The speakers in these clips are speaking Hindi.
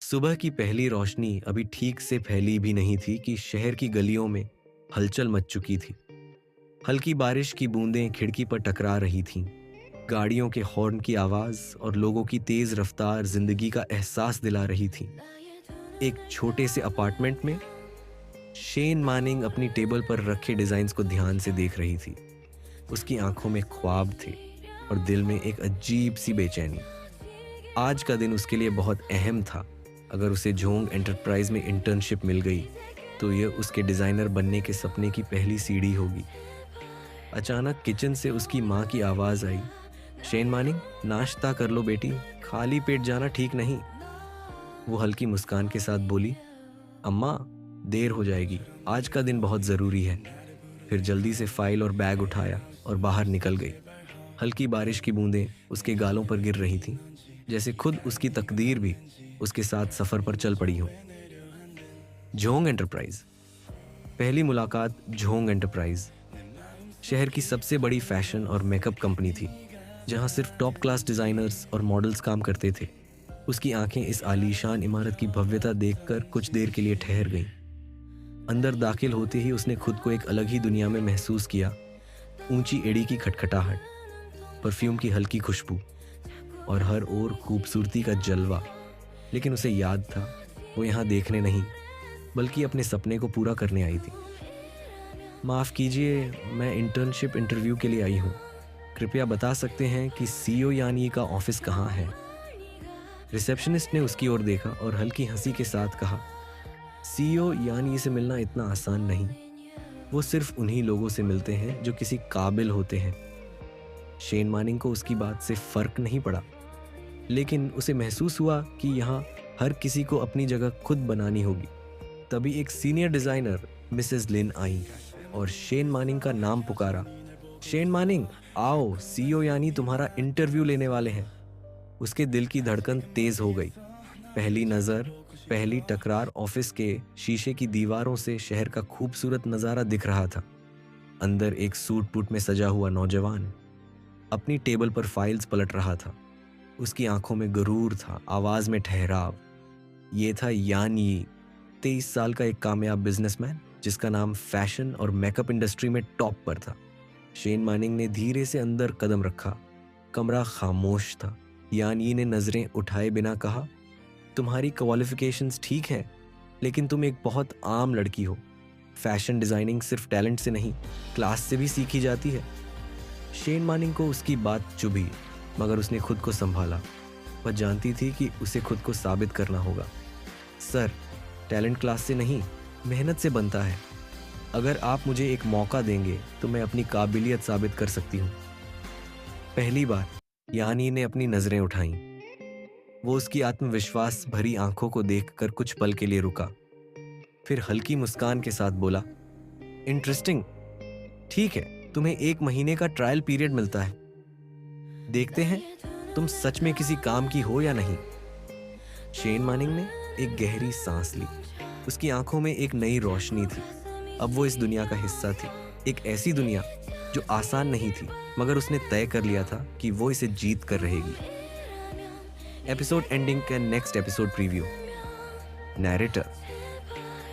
सुबह की पहली रोशनी अभी ठीक से फैली भी नहीं थी कि शहर की गलियों में हलचल मच चुकी थी। हल्की बारिश की बूंदें खिड़की पर टकरा रही थीं। गाड़ियों के हॉर्न की आवाज और लोगों की तेज रफ्तार जिंदगी का एहसास दिला रही थी। एक छोटे से अपार्टमेंट में शेन मानिंग अपनी टेबल पर रखे डिजाइन्स को ध्यान से देख रही थी। उसकी आंखों में ख्वाब थे और दिल में एक अजीब सी बेचैनी। आज का दिन उसके लिए बहुत अहम था। अगर उसे जोंग एंटरप्राइज में इंटर्नशिप मिल गई तो यह उसके डिजाइनर बनने के सपने की पहली सीढ़ी होगी। अचानक किचन से उसकी माँ की आवाज आई, शेन मानिंग, नाश्ता कर लो बेटी, खाली पेट जाना ठीक नहीं। वो हल्की मुस्कान के साथ बोली, अम्मा, देर हो जाएगी, आज का दिन बहुत जरूरी है। फिर जल्दी से फाइल और बैग उठाया और बाहर निकल गई। हल्की बारिश की बूंदें उसके गालों पर गिर रही थीं, जैसे खुद उसकी तकदीर भी उसके साथ सफर पर चल पड़ी हो। Zhong enterprise. पहली मुलाकात झोंग एंटरप्राइज शहर की सबसे बड़ी फैशन और मेकअप कंपनी थी, जहां सिर्फ टॉप क्लास डिजाइनर्स और मॉडल्स काम करते थे। उसकी आंखें इस आलीशान इमारत की भव्यता देखकर कुछ देर के लिए ठहर गईं। अंदर दाखिल होते ही उसने खुद को एक अलग ही दुनिया में महसूस किया। ऊंची एड़ी की खटखटाहट, परफ्यूम की हल्की खुशबू और हर ओर खूबसूरती का जलवा। लेकिन उसे याद था, वो यहाँ देखने नहीं बल्कि अपने सपने को पूरा करने आई थी। माफ़ कीजिए, मैं इंटर्नशिप इंटरव्यू के लिए आई हूँ। कृपया बता सकते हैं कि सीईओ यानी का ऑफिस कहाँ है? रिसेप्शनिस्ट ने उसकी ओर देखा और हल्की हंसी के साथ कहा, सीईओ यानी से मिलना इतना आसान नहीं। वो सिर्फ उन्हीं लोगों से मिलते हैं जो किसी काबिल होते हैं। शेन मानिंग को उसकी बात से फर्क नहीं पड़ा, लेकिन उसे महसूस हुआ कि यहाँ हर किसी को अपनी जगह खुद बनानी होगी। तभी एक सीनियर डिजाइनर मिसेस लिन आई और शेन मानिंग का नाम पुकारा। शेन मानिंग, आओ, सीईओ यानी तुम्हारा इंटरव्यू लेने वाले हैं। उसके दिल की धड़कन तेज हो गई। पहली नजर, पहली टकरार ऑफिस के शीशे की दीवारों से शहर का खूबसूरत नजारा दिख रहा था। अंदर एक सूट बूट में सजा हुआ नौजवान अपनी टेबल पर फाइल्स पलट रहा था। उसकी आंखों में गुरूर था, आवाज में ठहराव। ये था यान यी, 23 साल का एक कामयाब बिजनेसमैन जिसका नाम फैशन और मेकअप इंडस्ट्री में टॉप पर था। शेन मानिंग ने धीरे से अंदर कदम रखा। कमरा खामोश था। यान यी ने नजरें उठाए बिना कहा, तुम्हारी क्वालिफिकेशंस ठीक हैं, लेकिन तुम एक बहुत आम लड़की हो। फैशन डिजाइनिंग सिर्फ टैलेंट से नहीं, क्लास से भी सीखी जाती है। शेन मानिंग को उसकी बात चुभी, मगर उसने खुद को संभाला। वह जानती थी कि उसे खुद को साबित करना होगा। सर, टैलेंट क्लास से नहीं, मेहनत से बनता है। अगर आप मुझे एक मौका देंगे तो मैं अपनी काबिलियत साबित कर सकती हूँ। पहली बार यानी ने अपनी नजरें उठाईं। वो उसकी आत्मविश्वास भरी आंखों को देखकर कुछ पल के लिए रुका। फिर हल्की मुस्कान के साथ बोला, इंटरेस्टिंग। ठीक है, तुम्हें 1 महीने का ट्रायल पीरियड मिलता है। देखते हैं तुम सच में किसी काम की हो या नहीं। शेन मानिंग ने एक गहरी सांस ली। उसकी आंखों में एक नई रोशनी थी। अब वो इस दुनिया का हिस्सा थी, एक ऐसी दुनिया जो आसान नहीं थी, मगर उसने तय कर लिया था कि वो इसे जीत कर रहेगी। एपिसोड एंडिंग का नेक्स्ट एपिसोड प्रीव्यू। नैरेटर।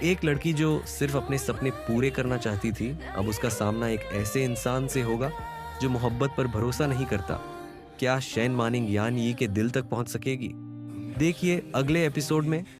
एक लड़की जो सिर्फ अपने सपने पूरे करना चाहती थी, अब उसका सामना एक ऐसे इंसान से होगा जो मोहब्बत पर भरोसा नहीं करता। क्या शेन मानिंग यान यी के दिल तक पहुंच सकेगी? देखिए अगले एपिसोड में।